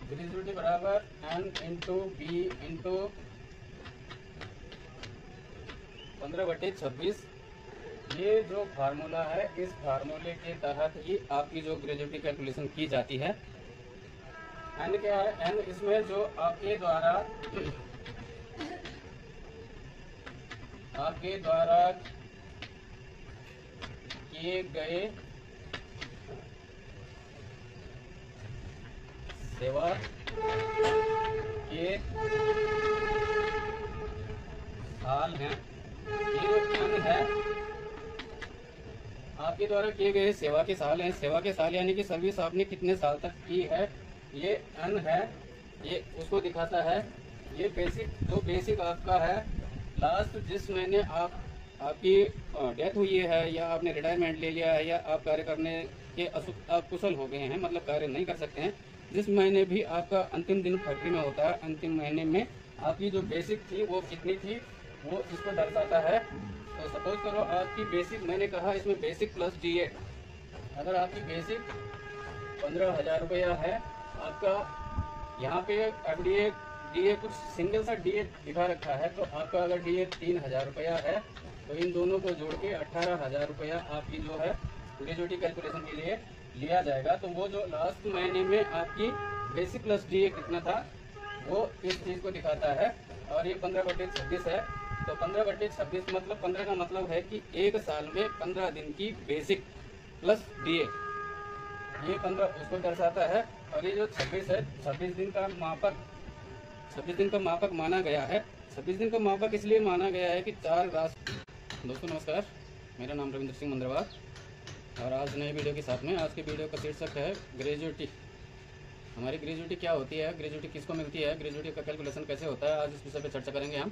Gratuity बराबर N into B into 15/26। ये जो फार्मूला है, इस फार्मूले के तहत ही आपकी जो ग्रेजुएटी कैलकुलेशन की जाती है। एन क्या है? एन इसमें जो आपके द्वारा किए गए सेवा के साल हैं। ये जो एन है आपके द्वारा किए गए सेवा के साल हैं। सेवा के साल यानी कि सर्विस आपने कितने साल तक की है, ये एन है, ये उसको दिखाता है। ये बेसिक आपका है लास्ट जिस महीने आपकी डेथ हुई है या आपने रिटायरमेंट ले लिया है या आप कार्य करने के अकुशल हो गए हैं, मतलब कार्य नहीं कर सकते हैं, जिस महीने भी आपका अंतिम दिन फैक्ट्री में होता है, अंतिम महीने में आपकी जो बेसिक थी वो कितनी थी वो इसको दर्शाता है। तो सपोज करो आपकी बेसिक, मैंने कहा इसमें बेसिक प्लस डीए, अगर आपकी बेसिक 15,000 रुपया है आपका, यहाँ पे एफडीए डीए कुछ सिंगल सा डीए दिखा रखा है, तो आपका अगर डीए 3,000 रुपया है तो इन दोनों को जोड़ के 18,000 रुपया आपकी जो है ग्रेजुएटी कैलकुलेशन के लिए लिया जाएगा। तो वो जो लास्ट महीने में आपकी बेसिक प्लस डीए कितना था वो इस चीज़ को दिखाता है। और ये 15/26 है, तो 15/26 मतलब 15 का मतलब है कि एक साल में 15 दिन की बेसिक प्लस डीए, ये 15 उसको दर्शाता है। और ये जो 26 है, 26 दिन का मापक माना गया है। 26 दिन का मापक इसलिए माना गया है कि 4 राशि। दोस्तों नमस्कार, मेरा नाम रविंद्र सिंह मंद्रवार और आज नए वीडियो के साथ में, आज के वीडियो का शीर्षक है ग्रेजुएटी। हमारी ग्रेजुएटी क्या होती है, ग्रेजुएटी किसको मिलती है, ग्रेजुएटी का कैलकुलेशन कैसे होता है, आज इस विषय पर चर्चा करेंगे हम।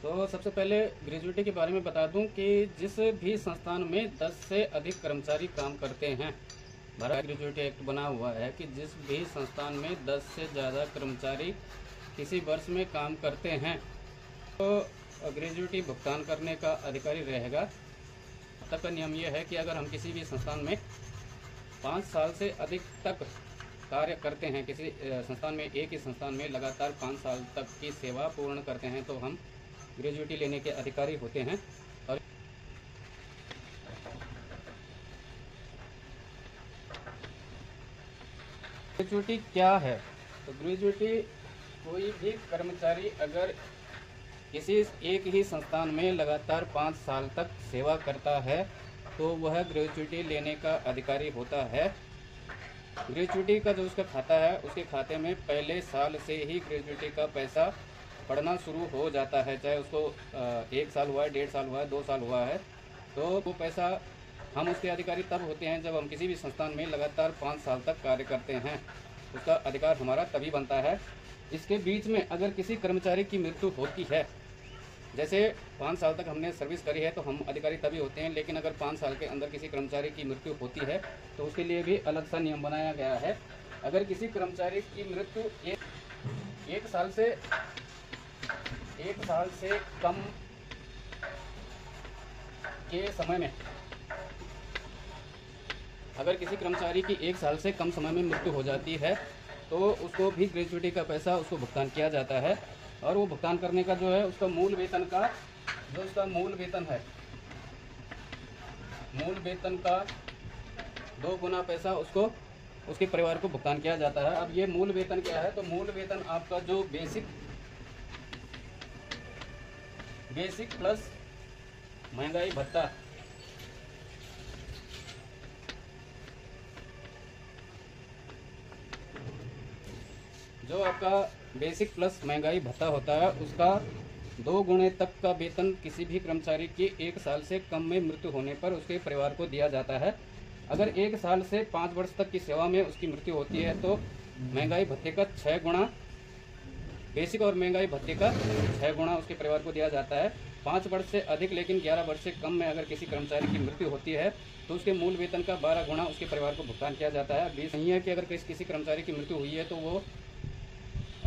तो सबसे पहले ग्रेजुएटी के बारे में बता दूं कि जिस भी संस्थान में 10 से अधिक कर्मचारी काम करते हैं, भारत ग्रेजुएटी एक्ट बना हुआ है कि जिस भी संस्थान में 10 से ज़्यादा कर्मचारी किसी वर्ष में काम करते हैं तो ग्रेजुएटी भुगतान करने का अधिकारी रहेगा। तब का नियम यह है कि अगर हम किसी भी संस्थान में 5 साल से अधिक तक कार्य करते हैं, किसी संस्थान में, एक ही संस्थान में लगातार 5 साल तक की सेवा पूर्ण करते हैं तो हम ग्रेजुएटी लेने के अधिकारी होते हैं। और ग्रेजुएटी क्या है? तो ग्रेजुएटी कोई भी कर्मचारी अगर किसी एक ही संस्थान में लगातार 5 साल तक सेवा करता है तो वह ग्रेजुएटी लेने का अधिकारी होता है। ग्रेजुएटी का जो उसका खाता है, उसके खाते में पहले साल से ही ग्रेजुएटी का पैसा पड़ना शुरू हो जाता है, चाहे उसको 1 साल हुआ है, 1.5 साल हुआ है, 2 साल हुआ है, तो वो पैसा हम उसके अधिकारी तब होते हैं जब हम किसी भी संस्थान में लगातार 5 साल तक कार्य करते हैं, उसका अधिकार हमारा तभी बनता है। इसके बीच में अगर किसी कर्मचारी की मृत्यु होती है, जैसे 5 साल तक हमने सर्विस करी है तो हम अधिकारी तभी होते हैं, लेकिन अगर 5 साल के अंदर किसी कर्मचारी की मृत्यु होती है तो उसके लिए भी अलग सा नियम बनाया गया है। अगर किसी कर्मचारी की मृत्यु एक साल से कम के समय में, अगर किसी कर्मचारी की 1 साल से कम समय में मृत्यु हो जाती है तो उसको भी ग्रेजुएटी का पैसा उसको भुगतान किया जाता है। और वो भुगतान करने का जो है उसका मूल वेतन का, जो उसका मूल वेतन है, मूल वेतन का 2 गुना पैसा उसको, उसके परिवार को भुगतान किया जाता है। अब ये मूल वेतन क्या है? तो मूल वेतन आपका जो बेसिक प्लस महंगाई भत्ता, जो आपका बेसिक प्लस महंगाई भत्ता होता है उसका 2 गुणे तक का वेतन किसी भी कर्मचारी की 1 साल से कम में मृत्यु होने पर उसके परिवार को दिया जाता है। अगर 1 साल से 5 वर्ष तक की सेवा में उसकी मृत्यु होती है तो महंगाई भत्ते का 6 गुना, बेसिक और महंगाई भत्ते का 6 गुना उसके परिवार को दिया जाता है। 5 वर्ष से अधिक लेकिन 11 वर्ष से कम में अगर किसी कर्मचारी की मृत्यु होती है तो उसके मूल वेतन का 12 गुना उसके परिवार को भुगतान किया जाता है। 20 नहीं है कि अगर किसी कर्मचारी की मृत्यु हुई है तो वो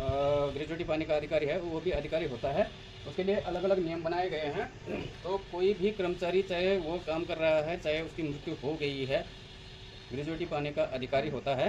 ग्रेजुएटी पाने का अधिकारी है, वो भी अधिकारी होता है। उसके लिए अलग अलग नियम बनाए गए हैं। तो कोई भी कर्मचारी, चाहे वो काम कर रहा है चाहे उसकी मृत्यु हो गई है, ग्रेजुएटी पाने का अधिकारी होता है।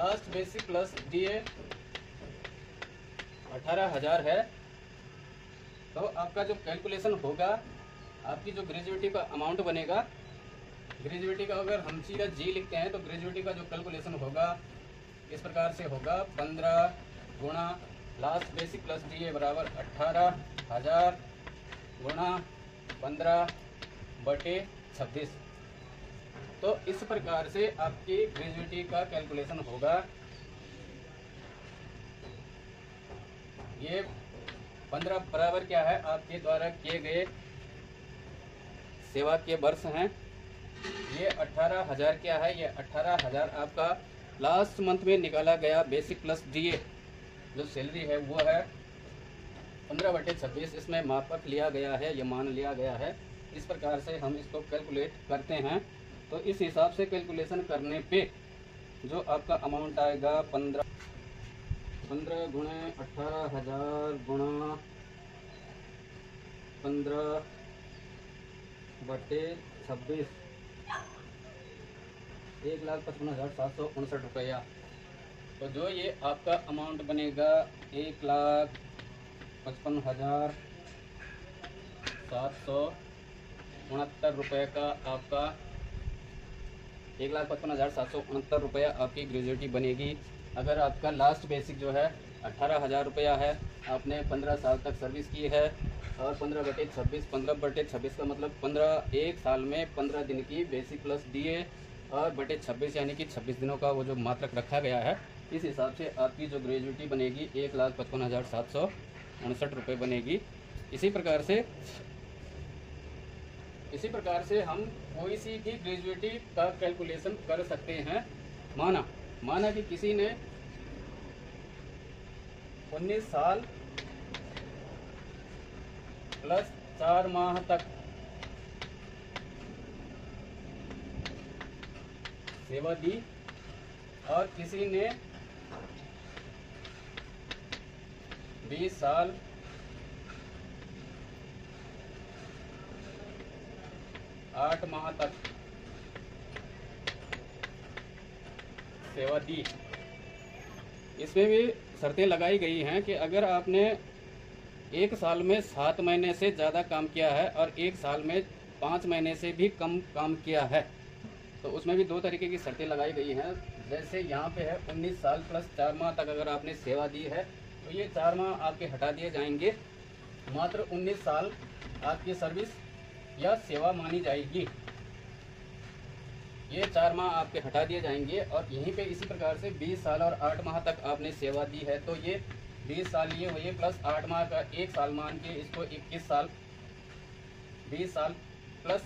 लास्ट बेसिक प्लस डीए 18,000 है, तो आपका जो कैलकुलेशन होगा, आपकी जो ग्रेजुएटी का अमाउंट बनेगा, ग्रेजुएटी का अगर हम सीधा जी लिखते हैं तो ग्रेजुएटी का जो कैलकुलेशन होगा इस प्रकार से होगा 15 गुणा लास्ट बेसिक प्लस डीए बराबर 18,000 गुणा 15/26। तो इस प्रकार से आपकी ग्रेजुएटी का कैलकुलेशन होगा। ये 15 बराबर क्या है, आपके द्वारा किए गए सेवा के वर्ष हैं। ये 18,000 क्या है, ये 18,000 आपका लास्ट मंथ में निकाला गया बेसिक प्लस डीए जो सैलरी है वो है 15/26। इसमें मापक लिया गया है, ये मान लिया गया है। इस प्रकार से हम इसको कैलकुलेट करते हैं। तो इस हिसाब से कैलकुलेशन करने पे जो आपका अमाउंट आएगा 15 गुणे 18,000 गुणा 15/26 1,55,759 रुपया। तो जो ये आपका अमाउंट बनेगा 1,55,769 रुपये का आपका 1,55,769 रुपया आपकी ग्रेजुएटी बनेगी। अगर आपका लास्ट बेसिक जो है 18,000 रुपया है, आपने 15 साल तक सर्विस की है और 15/26 का मतलब 1 साल में 15 दिन की बेसिक प्लस डीए और बटे 26 यानी कि 26 दिनों का वो जो मात्रक रखा गया है, इस हिसाब से आपकी जो ग्रेजुएटी बनेगी 1,55,759 रुपये बनेगी। इसी प्रकार से हम कोई सी भी ग्रेजुएटी का कैलकुलेशन कर सकते हैं। माना कि किसी ने 19 साल प्लस 4 माह तक सेवा दी और किसी ने 20 साल 8 माह तक सेवा दी। इसमें भी शर्तें लगाई गई हैं कि अगर आपने 1 साल में 7 महीने से ज़्यादा काम किया है और 1 साल में 5 महीने से भी कम काम किया है, तो उसमें भी 2 तरीके की शर्तें लगाई गई हैं। जैसे यहाँ पे है 19 साल प्लस 4 माह तक अगर आपने सेवा दी है तो ये 4 माह आपके हटा दिए जाएंगे, मात्र 19 साल आपकी सर्विस या सेवा मानी जाएगी। ये 4 माह आपके हटा दिए जाएंगे। और यहीं पे इसी प्रकार से 20 साल और 8 माह तक आपने सेवा दी है तो ये 20 साल ये हुए प्लस 8 माह का 1 साल मान के इसको 21 साल, 20 साल प्लस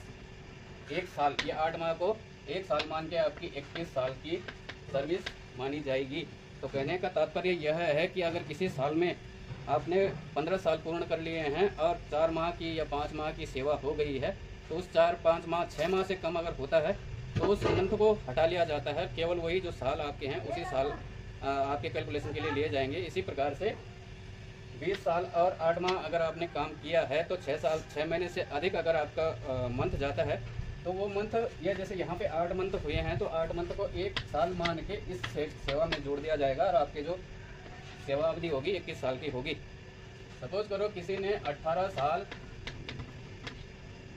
1 साल, ये 8 माह को 1 साल मान के आपकी 21 साल की सर्विस मानी जाएगी। तो कहने का तात्पर्य यह है कि अगर किसी साल में आपने 15 साल पूर्ण कर लिए हैं और 4 माह की या 5 माह की सेवा हो गई है, तो उस 4-5 माह 6 माह से कम अगर होता है तो उस मंथ को हटा लिया जाता है। केवल वही जो साल आपके हैं उसी साल आपके कैलकुलेशन के लिए लिए जाएंगे। इसी प्रकार से 20 साल और 8 माह अगर आपने काम किया है तो 6 महीने से अधिक अगर आपका मंथ जाता है तो वो मंथ, ये जैसे यहाँ पे 8 मंथ हुए हैं तो 8 मंथ को 1 साल मान के इस सेवा में जोड़ दिया जाएगा और आपके जो सेवा अवधि होगी 21 साल की होगी। सपोज करो किसी ने 18 साल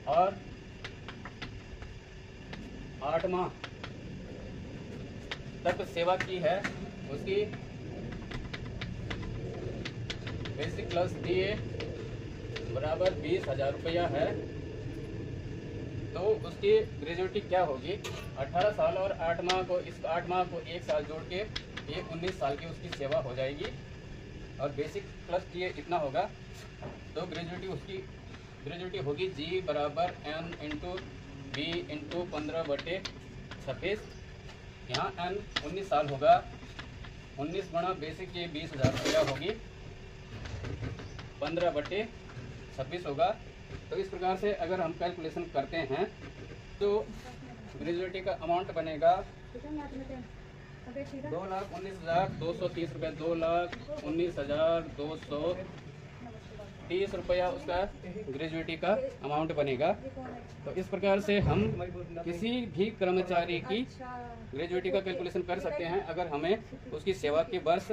और 8 माह तक सेवा की है, उसकी बेसिक प्लस डीए बराबर 20,000 रुपया है, तो उसकी ग्रेजुएटी क्या होगी? 18 साल और 8 माह को, इस 8 माह को 1 साल जोड़ के ये 19 साल की उसकी सेवा हो जाएगी और बेसिक प्लस डीए इतना होगा। तो ग्रेजुएटी होगी जी बराबर n इंटू बी इंटू 15/26। यहाँ n 19 साल होगा, 19 गुणा बेसिक ये 20,000 रुपया होगी, 15/26 होगा। तो इस प्रकार से अगर हम कैलकुलेशन करते हैं तो ग्रेजुएटी का अमाउंट बनेगा 2,19,230 रुपये, 2,19,230 30 रुपया उसका ग्रेजुएटी का अमाउंट बनेगा। तो इस प्रकार से हम किसी भी कर्मचारी की ग्रेजुएटी का कैलकुलेशन कर सकते हैं, अगर हमें उसकी सेवा के वर्ष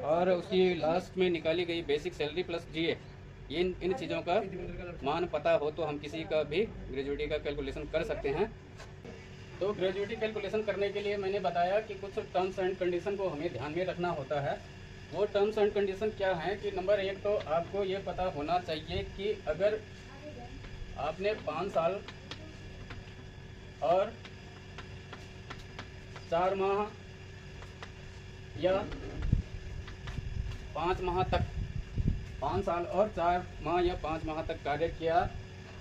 और उसकी लास्ट में निकाली गई बेसिक सैलरी प्लस जीए इन चीज़ों का मान पता हो तो हम किसी का भी ग्रेजुएटी का कैलकुलेशन कर सकते हैं। तो ग्रेजुएटी कैलकुलेशन करने के लिए मैंने बताया कि कुछ टर्म्स एंड कंडीशन को हमें ध्यान में रखना होता है। वो टर्म्स एंड कंडीशन क्या हैं कि नंबर 1 तो आपको ये पता होना चाहिए कि अगर आपने 5 साल और 4 माह या 5 माह तक 5 साल और 4 माह या 5 माह तक कार्य किया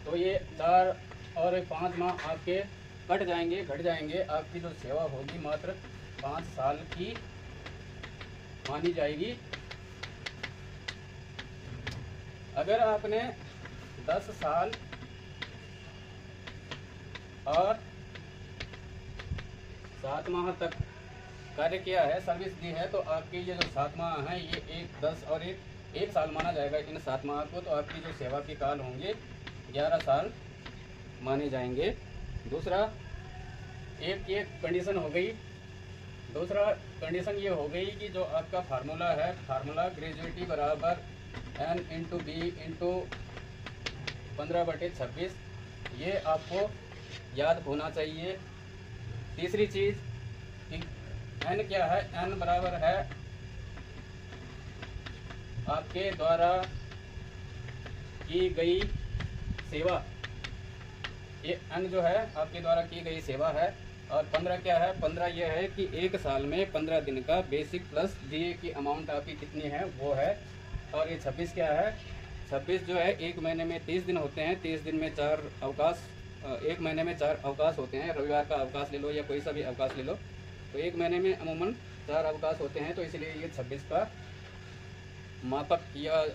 तो ये 4 और 5 माह आपके घट जाएंगे। आपकी जो सेवा होगी मात्र 5 साल की मानी जाएगी। अगर आपने 10 साल और 7 माह तक कार्य किया है, सर्विस दी है, तो आपके ये जो 7 माह हैं ये 1, 10 और 1 साल माना जाएगा इन 7 माह को। तो आपकी जो सेवा के काल होंगे 11 साल माने जाएंगे। दूसरा एक कंडीशन हो गई। दूसरा कंडीशन ये हो गई कि जो आपका फार्मूला है, फार्मूला ग्रेजुएटी बराबर n इंटू बी इंटू 15/26, ये आपको याद होना चाहिए। तीसरी चीज़ कि n क्या है, n बराबर है आपके द्वारा की गई सेवा। ये n जो है आपके द्वारा की गई सेवा है। और 15 क्या है, 15 यह है कि 1 साल में 15 दिन का बेसिक प्लस डीए की अमाउंट आपकी कितनी है वो है। और ये 26 क्या है, 26 जो है 1 महीने में 30 दिन होते हैं, 30 दिन में 4 अवकाश, 1 महीने में 4 अवकाश होते हैं। रविवार का अवकाश ले लो या कोई सा भी अवकाश ले लो, तो 1 महीने में अमूमन 4 अवकाश होते हैं। तो इसलिए ये 26 का मापक या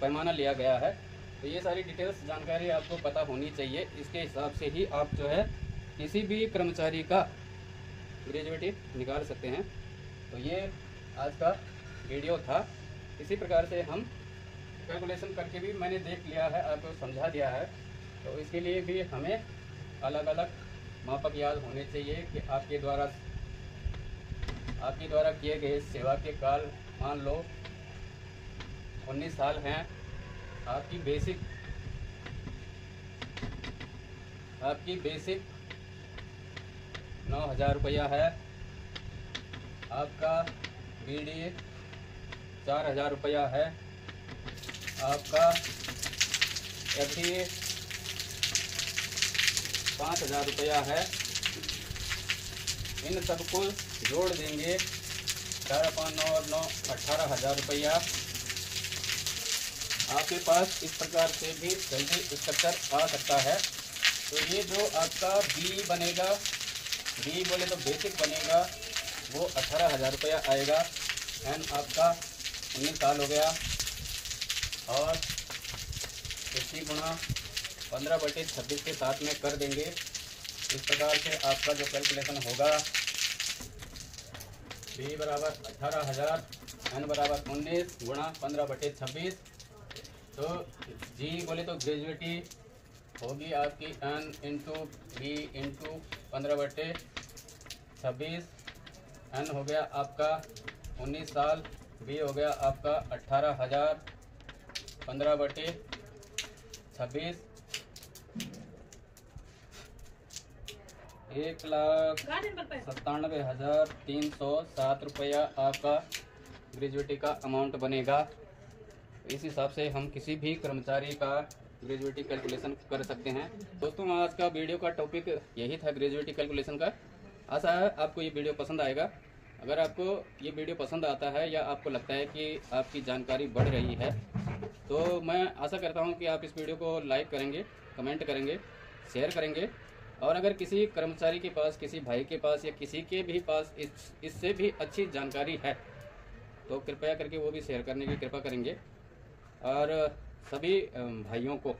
पैमाना लिया गया है। तो ये सारी डिटेल्स जानकारी आपको पता होनी चाहिए। इसके हिसाब से ही आप जो है किसी भी कर्मचारी का ग्रेजुएटी निकाल सकते हैं। तो ये आज का वीडियो था। इसी प्रकार से हम कैलकुलेशन करके भी मैंने देख लिया है, आपको समझा दिया है। तो इसके लिए भी हमें अलग अलग मापक याद होने चाहिए कि आपके द्वारा किए गए सेवा के काल मान लो 19 साल हैं। आपकी बेसिक 9,000 रुपया है। आपका बीडीए 4,000 रुपया है। आपका एफडीए 5,000 रुपया है। इन सबको जोड़ देंगे 4, 5, 9 और 9 18,000 रुपया। आपके पास इस प्रकार से भी सैलरी स्ट्रक्चर आ सकता है। तो ये जो आपका बी बनेगा, बी बोले तो बेसिक बनेगा, वो 18,000 रुपया आएगा। एन आपका 19 साल हो गया और 50 गुणा 15/26 के साथ में कर देंगे। इस प्रकार से आपका जो कैलकुलेशन होगा, बी बराबर 18,000, एन बराबर 19 गुणा 15/26। तो जी बोले तो ग्रेजुएटी होगी आपकी N into B into 15/26। N हो गया आपका 19 साल, बी हो गया आपका 18,000, 15/26 1,97,307 रुपया आपका ग्रेजुएटी का अमाउंट बनेगा। इस हिसाब से हम किसी भी कर्मचारी का ग्रेजुएटी कैलकुलेशन कर सकते हैं। दोस्तों, आज का वीडियो का टॉपिक यही था, ग्रेजुएटी कैलकुलेशन का। आशा है आपको ये वीडियो पसंद आएगा। अगर आपको ये वीडियो पसंद आता है या आपको लगता है कि आपकी जानकारी बढ़ रही है, तो मैं आशा करता हूँ कि आप इस वीडियो को लाइक करेंगे, कमेंट करेंगे, शेयर करेंगे। और अगर किसी कर्मचारी के पास, किसी भाई के पास या किसी के भी पास इससे भी अच्छी जानकारी है तो कृपया करके वो भी शेयर करने की कृपा करेंगे। और सभी भाइयों को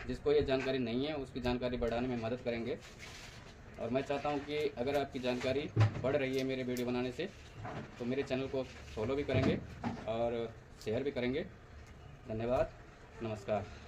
जिसको ये जानकारी नहीं है उसकी जानकारी बढ़ाने में मदद करेंगे। और मैं चाहता हूँ कि अगर आपकी जानकारी बढ़ रही है मेरे वीडियो बनाने से, तो मेरे चैनल को फॉलो भी करेंगे और शेयर भी करेंगे। धन्यवाद। नमस्कार।